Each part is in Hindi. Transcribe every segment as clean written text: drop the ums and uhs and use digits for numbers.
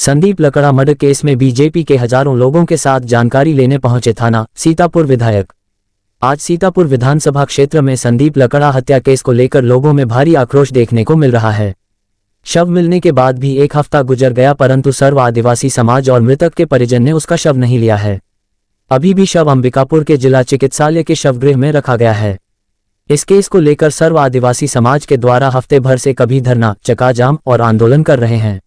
संदीप लकड़ा मर्डर केस में बीजेपी के हजारों लोगों के साथ जानकारी लेने पहुंचे थाना सीतापुर विधायक। आज सीतापुर विधानसभा क्षेत्र में संदीप लकड़ा हत्या केस को लेकर लोगों में भारी आक्रोश देखने को मिल रहा है। शव मिलने के बाद भी एक हफ्ता गुजर गया, परंतु सर्व आदिवासी समाज और मृतक के परिजन ने उसका शव नहीं लिया है। अभी भी शव अंबिकापुर के जिला चिकित्सालय के शवगृह में रखा गया है। इस केस को लेकर सर्व आदिवासी समाज के द्वारा हफ्ते भर से कभी धरना, चक्काजाम और आंदोलन कर रहे हैं।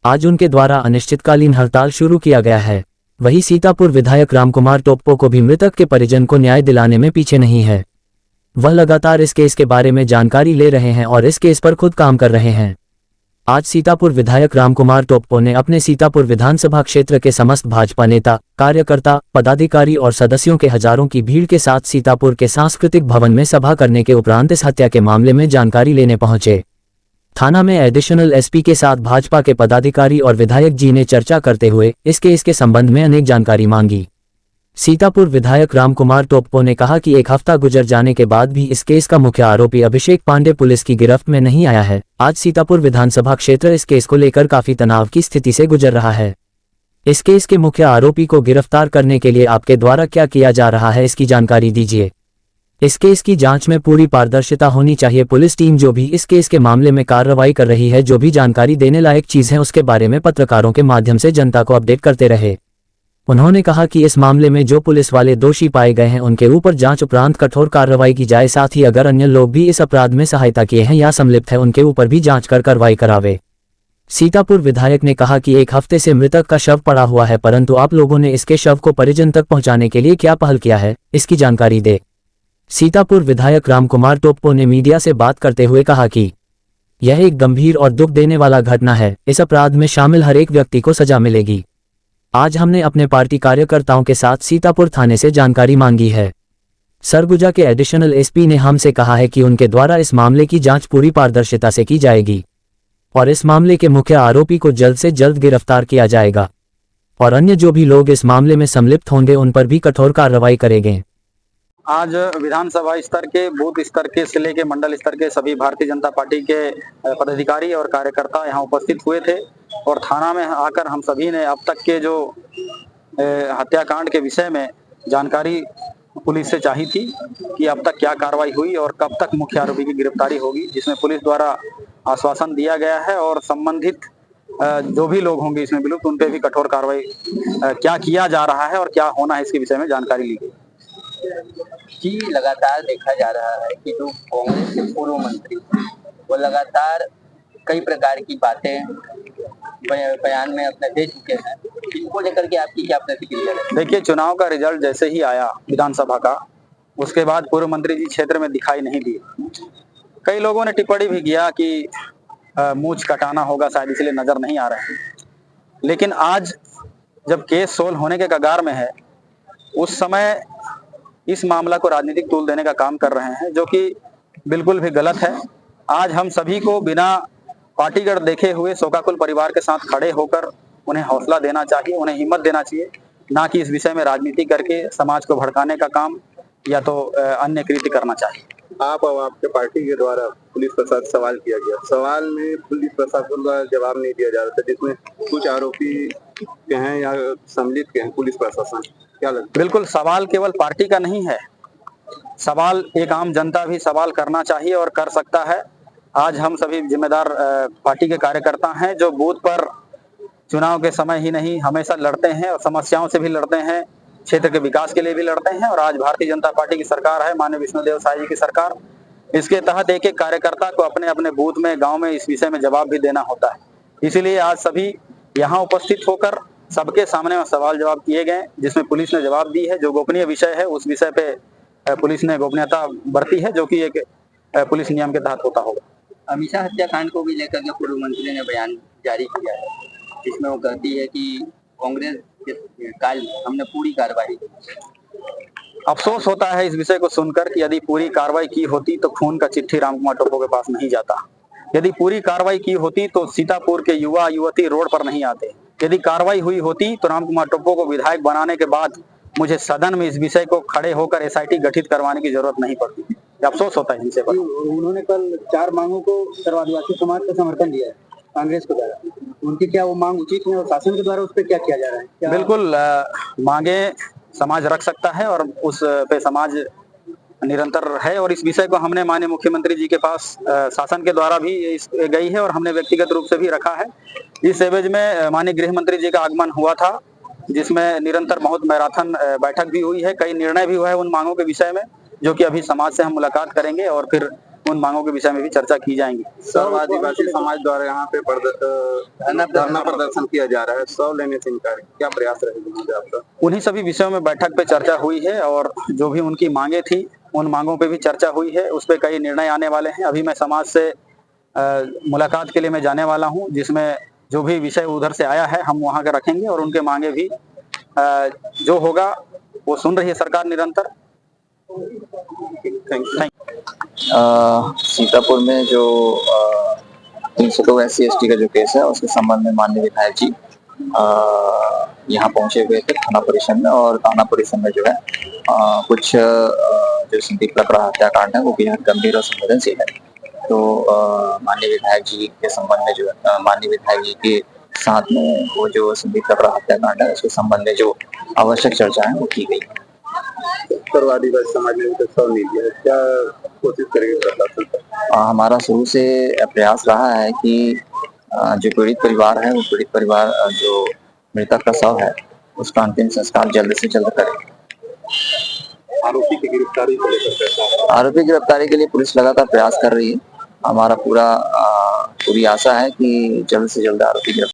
आज उनके द्वारा अनिश्चितकालीन हड़ताल शुरू किया गया है। वहीं सीतापुर विधायक रामकुमार टोप्पो को भी मृतक के परिजन को न्याय दिलाने में पीछे नहीं है। वह लगातार इस केस के बारे में जानकारी ले रहे हैं और इस केस पर खुद काम कर रहे हैं। आज सीतापुर विधायक रामकुमार टोप्पो ने अपने सीतापुर विधानसभा क्षेत्र के समस्त भाजपा नेता, कार्यकर्ता, पदाधिकारी और सदस्यों के हजारों की भीड़ के साथ सीतापुर के सांस्कृतिक भवन में सभा करने के उपरांत इस हत्या के मामले में जानकारी लेने पहुंचे। थाना में एडिशनल एसपी के साथ भाजपा के पदाधिकारी और विधायक जी ने चर्चा करते हुए इस केस के संबंध में अनेक जानकारी मांगी। सीतापुर विधायक रामकुमार टोप्पो ने कहा कि एक हफ्ता गुजर जाने के बाद भी इस केस का मुख्य आरोपी अभिषेक पांडे पुलिस की गिरफ्त में नहीं आया है। आज सीतापुर विधानसभा क्षेत्र इस केस को लेकर काफी तनाव की स्थिति से गुजर रहा है। इस केस के मुख्य आरोपी को गिरफ्तार करने के लिए आपके द्वारा क्या किया जा रहा है, इसकी जानकारी दीजिए। इस केस की जांच में पूरी पारदर्शिता होनी चाहिए। पुलिस टीम जो भी इस केस के मामले में कार्रवाई कर रही है, जो भी जानकारी देने लायक चीज है, उसके बारे में पत्रकारों के माध्यम से जनता को अपडेट करते रहे। उन्होंने कहा कि इस मामले में जो पुलिस वाले दोषी पाए गए हैं उनके ऊपर जांच उपरांत कठोर कार्रवाई की जाए। साथ ही अगर अन्य लोग भी इस अपराध में सहायता किए हैं या संलिप्त है, उनके ऊपर भी जांच कर कार्रवाई करावे। सीतापुर विधायक ने कहा कि एक हफ्ते से मृतक का शव पड़ा हुआ है, परंतु आप लोगों ने इसके शव को परिजन तक पहुंचाने के लिए क्या पहल किया है, इसकी जानकारी दे। सीतापुर विधायक रामकुमार टोप्पो ने मीडिया से बात करते हुए कहा कि यह एक गंभीर और दुख देने वाला घटना है। इस अपराध में शामिल हर एक व्यक्ति को सजा मिलेगी। आज हमने अपने पार्टी कार्यकर्ताओं के साथ सीतापुर थाने से जानकारी मांगी है। सरगुजा के एडिशनल एसपी ने हमसे कहा है कि उनके द्वारा इस मामले की जांच पूरी पारदर्शिता से की जाएगी और इस मामले के मुख्य आरोपी को जल्द से जल्द गिरफ्तार किया जाएगा और अन्य जो भी लोग इस मामले में संलिप्त होंगे उन पर भी कठोर कार्रवाई करेंगे। आज विधानसभा स्तर के, बूथ स्तर के, जिले के, मंडल स्तर के सभी भारतीय जनता पार्टी के पदाधिकारी और कार्यकर्ता यहाँ उपस्थित हुए थे और थाना में आकर हम सभी ने अब तक के जो हत्याकांड के विषय में जानकारी पुलिस से चाही थी कि अब तक क्या कार्रवाई हुई और कब तक मुख्य आरोपी की गिरफ्तारी होगी, जिसमें पुलिस द्वारा आश्वासन दिया गया है और संबंधित जो भी लोग होंगे इसमें विलुप्त, उन पर भी कठोर कार्रवाई क्या किया जा रहा है और क्या होना है इसके विषय में जानकारी ली गई। जी, लगातार देखा जा रहा है कि जो कांग्रेस के पूर्व मंत्री वो लगातार कई प्रकार की बातें बयान में अपने दे चुके हैं। इनको लेकर के आपकी क्या प्रतिक्रिया है? देखिए, चुनाव का रिजल्ट जैसे ही आया विधानसभा का, उसके बाद पूर्व मंत्री जी क्षेत्र में दिखाई नहीं दिए। कई लोगों ने टिप्पणी भी किया कि मूंछ कटाना होगा, शायद इसलिए नजर नहीं आ रहे हैं। लेकिन आज जब केस सोल्व होने के कगार में है, उस समय इस मामला को राजनीतिक तूल देने का काम कर रहे हैं, जो कि बिल्कुल भी गलत है। आज हम सभी को बिना पार्टीगत देखे हुए शोकाकुल परिवार के साथ खड़े होकर उन्हें हौसला देना चाहिए, उन्हें हिम्मत देना चाहिए, ना कि इस विषय में राजनीति करके समाज को भड़काने का काम या तो अन्य कृत्य करना चाहिए। आप और आपके पार्टी के द्वारा पुलिस प्रशासन से सवाल किया गया, सवाल में पुलिस प्रशासन द्वारा जवाब नहीं दिया जा रहा था, जिसमें कुछ आरोपी के हैं या सम्मिलित के हैं पुलिस प्रशासन, क्या लगता है? बिल्कुल, सवाल केवल पार्टी का नहीं है, सवाल एक आम जनता भी सवाल करना चाहिए और कर सकता है। आज हम सभी जिम्मेदार पार्टी के कार्यकर्ता हैं जो बूथ पर चुनाव के समय ही नहीं हमेशा लड़ते हैं और समस्याओं से भी लड़ते हैं, क्षेत्र के विकास के लिए भी लड़ते हैं। और आज भारतीय जनता पार्टी की सरकार है, माननीय विष्णुदेव साई जी की सरकार, इसके तहत एक एक कार्यकर्ता को अपने अपने बूथ में, गाँव में इस विषय में जवाब भी देना होता है। इसीलिए आज सभी यहाँ उपस्थित होकर सबके सामने सवाल जवाब किए गए, जिसमें पुलिस ने जवाब दी है। जो गोपनीय विषय है उस विषय पे पुलिस ने गोपनीयता बरती है, जो कि एक पुलिस नियम के तहत होता होगा। अमीषा हत्याकांड को भी लेकर के पूर्व मंत्री ने बयान जारी किया है, जिसमें वो कहती है कि कांग्रेस के काल में हमने पूरी कार्रवाई की। अफसोस होता है इस विषय को सुनकर कि यदि पूरी कार्रवाई की होती तो खून का चिट्ठी रामकुमार टोप्पो के पास नहीं जाता। यदि पूरी कार्रवाई की होती तो सीतापुर के युवा युवती रोड पर नहीं आते। यदि कार्रवाई हुई होती तो रामकुमार टोप्पो को विधायक बनाने के बाद मुझे सदन में इस विषय को खड़े होकर एसआईटी गठित करवाने की जरूरत नहीं पड़ती। अफसोस होता है इनसे। उन्होंने कल 4 मांगों को सर्व आदिवासी समाज का समर्थन दिया है कांग्रेस को द्वारा। उनकी क्या वो मांग उचित है और शासन के द्वारा उस पर क्या किया जा रहा है? क्या बिल्कुल मांगे समाज रख सकता है और उस पे समाज निरंतर है, और इस विषय को हमने माननीय मुख्यमंत्री जी के पास शासन के द्वारा भी गई है और हमने व्यक्तिगत रूप से भी रखा है। इस एवज में माननीय गृह मंत्री जी का आगमन हुआ था, जिसमें निरंतर बहुत मैराथन बैठक भी हुई है, कई निर्णय भी हुआ है उन मांगों के विषय में, जो कि अभी समाज से हम मुलाकात करेंगे और फिर उन मांगों के विषय में भी चर्चा की जाएंगी। सर्व आदिवासी समाज द्वारा यहाँ पे धरना प्रदर्शन किया जा रहा है, 100 लेने से इनकार, क्या प्रयास रहेगा आपका? उन्हीं सभी विषयों में बैठक पे चर्चा हुई है और जो भी उनकी मांगे थी उन मांगों पे भी चर्चा हुई है, उस पे कई निर्णय आने वाले हैं। अभी मैं समाज से मुलाकात के लिए मैं जाने वाला हूं, जिसमें जो भी विषय उधर से आया है हम वहां के रखेंगे और उनके मांगे भी जो होगा वो सुन रही है सरकार निरंतर। Thank you. सीतापुर में जो 302 SC/ST का जो केस है उसके संबंध में माननीय विधायक जी यहाँ पहुंचे हुए थे थाना परिसर में, और थाना परिसर में जो है कुछ जो संदीप लकड़ा हत्याकांड है वो बेहद गंभीर और संवेदनशील है। तो माननीय विधायक जी के संबंध में जो है माननीय विधायक जी के साथ में वो जो संदीप लकड़ा हत्याकांड है उसके संबंध में जो आवश्यक चर्चा है वो की गई। सर्व आदिवासी समाज ने तो 100 नहीं दिया, क्या कोशिश करेंगे प्रशासन? हमारा शुरू से प्रयास रहा है कि जो पीड़ित परिवार है वो पीड़ित परिवार जो मृतक का शव है उसका अंतिम संस्कार जल्द से जल्द करें। आरोपी की गिरफ्तारी को लेकर आरोपी गिरफ्तारी के लिए पुलिस लगातार प्रयास कर रही है। हमारा पूरी आशा है कि जल्द से जल्द आरोपी गिरफ्तार